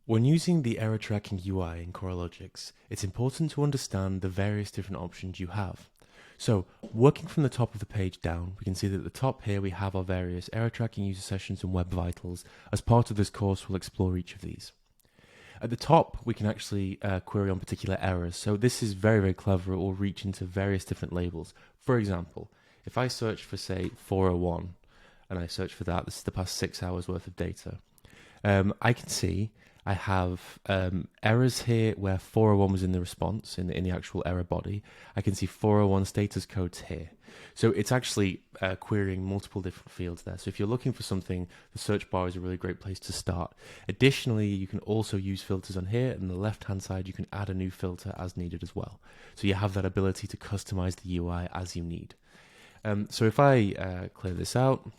When using the error tracking UI in Coralogix, it's important to understand the various different options you have. So, working from the top of the page down, we can see that at the top here we have our various error tracking user sessions and web vitals. As part of this course, we'll explore each of these. At the top, we can actually query on particular errors. So this is very, very clever. It will reach into various different labels. For example, if I search for, say, 401, and I search for that, this is the past 6 hours worth of data, I can see I have errors here where 401 was in the response, in the actual error body. I can see 401 status codes here. So it's actually querying multiple different fields there. So if you're looking for something, the search bar is a really great place to start. Additionally, you can also use filters on here. And on the left-hand side, you can add a new filter as needed as well. So you have that ability to customize the UI as you need. So if I clear this out,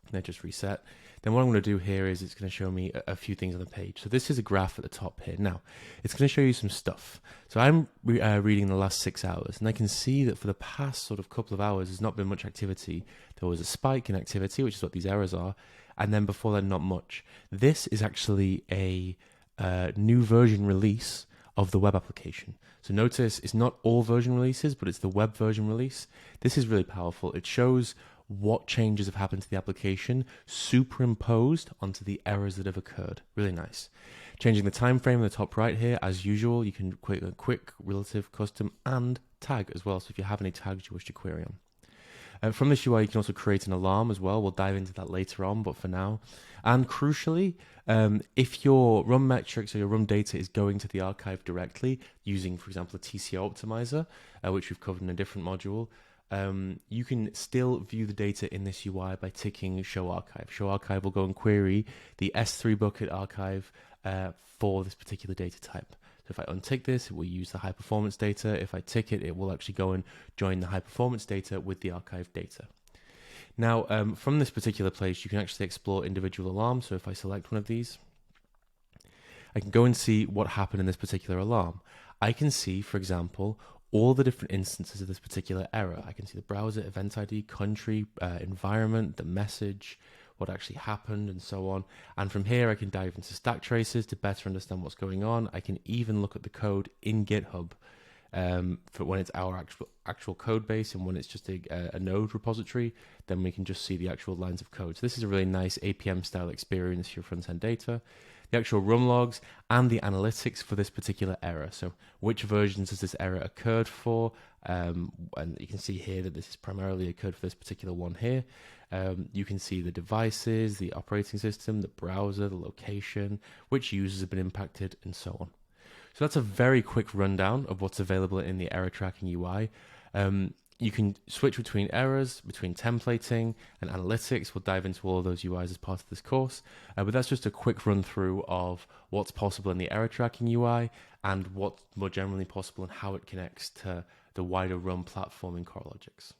and I just reset, then what I'm going to do here is it's going to show me a few things on the page. So this is a graph at the top here. Now, it's going to show you some stuff. So I'm reading the last 6 hours, and I can see that for the past sort of couple of hours, there's not been much activity. There was a spike in activity, which is what these errors are, and then before that, not much. This is actually a new version release of the web application. So notice it's not all version releases, but it's the web version release. This is really powerful. It shows what changes have happened to the application superimposed onto the errors that have occurred. Really nice. Changing the time frame in the top right here, as usual, you can quick, relative, custom, and tag as well. So if you have any tags you wish to query on. From this UI, you can also create an alarm as well. We'll dive into that later on, but for now. And crucially, if your run metrics or your run data is going to the archive directly using, for example, a TCO optimizer, which we've covered in a different module, you can still view the data in this UI by ticking Show Archive. Show Archive will go and query the S3 bucket archive for this particular data type. So if I untick this, it will use the high performance data. If I tick it, it will actually go and join the high performance data with the archive data. Now, from this particular place, you can actually explore individual alarms. So if I select one of these, I can go and see what happened in this particular alarm. I can see, for example, all the different instances of this particular error. I can see the browser, event ID, country, environment, the message, what actually happened, and so on. And from here, I can dive into stack traces to better understand what's going on. I can even look at the code in GitHub for when it's our actual code base, and when it's just a node repository, then we can just see the actual lines of code. So this is a really nice APM style experience for your front-end data. The actual run logs and the analytics for this particular error. So which versions has this error occurred for? And you can see here that this is primarily occurred for this particular one here. You can see the devices, the operating system, the browser, the location, which users have been impacted, and so on. So that's a very quick rundown of what's available in the error tracking UI. You can switch between errors, between templating and analytics. We'll dive into all of those UIs as part of this course. But that's just a quick run through of what's possible in the error tracking UI and what's more generally possible and how it connects to the wider run platform in Coralogix.